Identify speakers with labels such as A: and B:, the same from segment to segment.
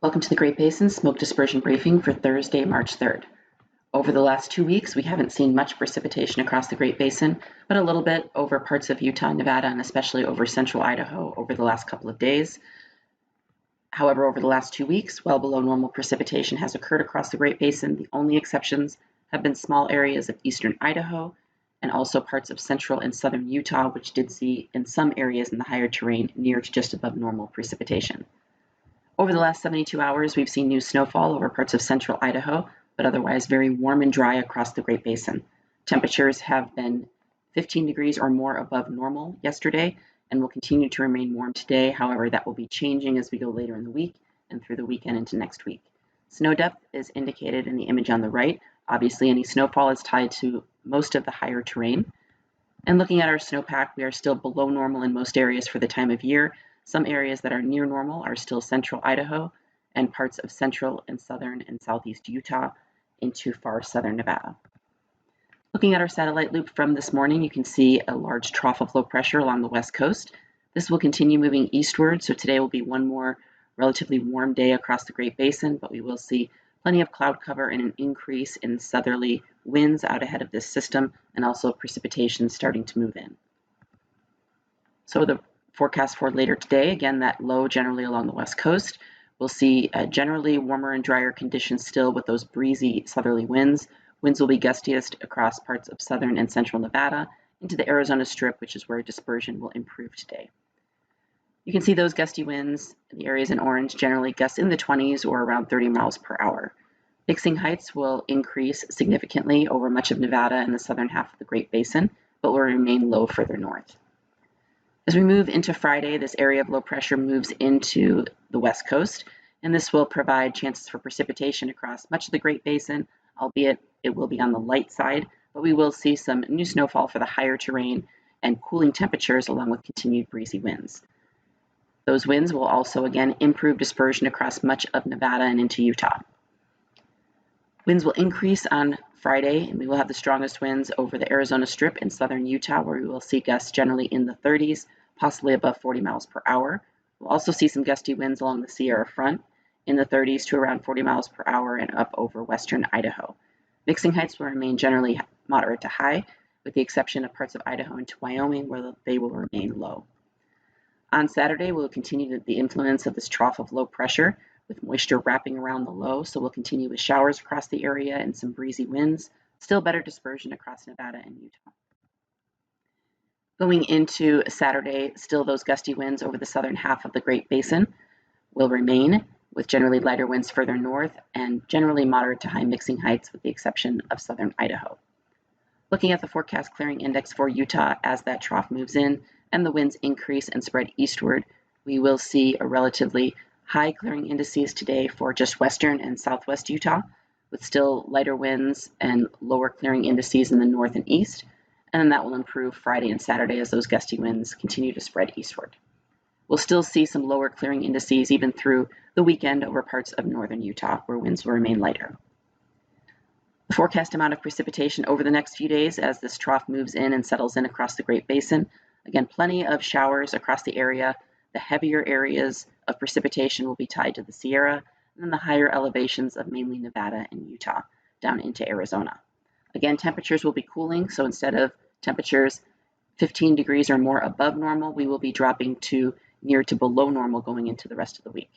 A: Welcome to the Great Basin Smoke Dispersion Briefing for Thursday, March 3rd. Over the last 2 weeks, we haven't seen much precipitation across the Great Basin, but a little bit over parts of Utah, Nevada, and especially over central Idaho over the last couple of days. However, over the last 2 weeks, well below normal precipitation has occurred across the Great Basin. The only exceptions have been small areas of eastern Idaho and also parts of central and southern Utah, which did see in some areas in the higher terrain near to just above normal precipitation. Over the last 72 hours, we've seen new snowfall over parts of central Idaho, but otherwise very warm and dry across the Great Basin. Temperatures have been 15 degrees or more above normal yesterday and will continue to remain warm today. However, that will be changing as we go later in the week and through the weekend into next week. Snow depth is indicated in the image on the right. Obviously, any snowfall is tied to most of the higher terrain. And looking at our snowpack, we are still below normal in most areas for the time of year. Some areas that are near normal are still central Idaho and parts of central and southern and southeast Utah into far southern Nevada. Looking at our satellite loop from this morning, you can see a large trough of low pressure along the west coast. This will continue moving eastward, so today will be one more relatively warm day across the Great Basin, but we will see plenty of cloud cover and an increase in southerly winds out ahead of this system, and also precipitation starting to move in. So the forecast for later today, again, that low generally along the west coast. We'll see generally warmer and drier conditions still with those breezy southerly winds. Winds will be gustiest across parts of southern and central Nevada into the Arizona Strip, which is where dispersion will improve today. You can see those gusty winds, the areas in orange, generally gusts in the 20s or around 30 miles per hour. Mixing heights will increase significantly over much of Nevada and the southern half of the Great Basin, but will remain low further north. As we move into Friday, this area of low pressure moves into the west coast, and this will provide chances for precipitation across much of the Great Basin, albeit it will be on the light side, but we will see some new snowfall for the higher terrain and cooling temperatures along with continued breezy winds. Those winds will also again improve dispersion across much of Nevada and into Utah. Winds will increase on Friday, and we will have the strongest winds over the Arizona Strip in southern Utah, where we will see gusts generally in the 30s, possibly above 40 miles per hour. We'll also see some gusty winds along the Sierra front in the 30s to around 40 miles per hour and up over western Idaho. Mixing heights will remain generally moderate to high, with the exception of parts of Idaho into Wyoming, where they will remain low. On Saturday, we'll continue the influence of this trough of low pressure, with moisture wrapping around the low, so we'll continue with showers across the area and some breezy winds, still better dispersion across Nevada and Utah. Going into Saturday, still those gusty winds over the southern half of the Great Basin will remain, with generally lighter winds further north and generally moderate to high mixing heights with the exception of southern Idaho. Looking at the forecast clearing index for Utah as that trough moves in and the winds increase and spread eastward, we will see a relatively high clearing indices today for just western and southwest Utah, with still lighter winds and lower clearing indices in the north and east, and then that will improve Friday and Saturday as those gusty winds continue to spread eastward. We'll still see some lower clearing indices even through the weekend over parts of northern Utah, where winds will remain lighter. The forecast amount of precipitation over the next few days as this trough moves in and settles in across the Great Basin. Again, plenty of showers across the area. The heavier areas of precipitation will be tied to the Sierra, and then the higher elevations of mainly Nevada and Utah down into Arizona. Again, temperatures will be cooling, so instead of temperatures 15 degrees or more above normal, we will be dropping to near to below normal going into the rest of the week.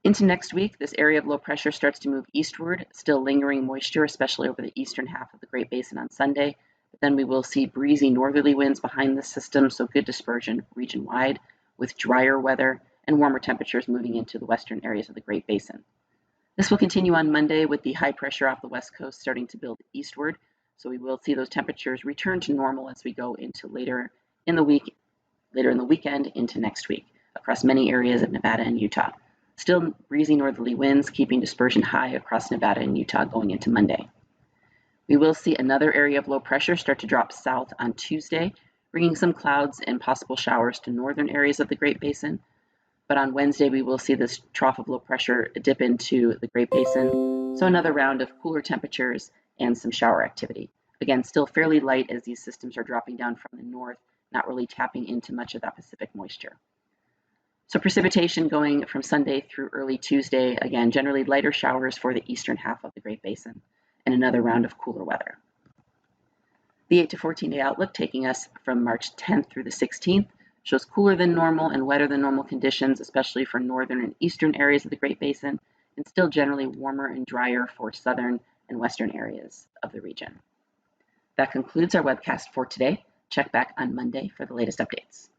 A: Into next week, this area of low pressure starts to move eastward, still lingering moisture, especially over the eastern half of the Great Basin on Sunday. But then we will see breezy northerly winds behind the system, so good dispersion region-wide, with drier weather and warmer temperatures moving into the western areas of the Great Basin. This will continue on Monday with the high pressure off the west coast starting to build eastward, so we will see those temperatures return to normal as we go into later in the weekend into next week across many areas of Nevada and Utah. Still breezy northerly winds keeping dispersion high across Nevada and Utah going into Monday. We will see another area of low pressure start to drop south on Tuesday, bringing some clouds and possible showers to northern areas of the Great Basin. But on Wednesday, we will see this trough of low pressure dip into the Great Basin, so another round of cooler temperatures and some shower activity. Again, still fairly light as these systems are dropping down from the north, not really tapping into much of that Pacific moisture. So precipitation going from Sunday through early Tuesday, again, generally lighter showers for the eastern half of the Great Basin and another round of cooler weather. The 8 to 14-day outlook taking us from March 10th through the 16th shows cooler than normal and wetter than normal conditions, especially for northern and eastern areas of the Great Basin, and still generally warmer and drier for southern and western areas of the region. That concludes our webcast for today. Check back on Monday for the latest updates.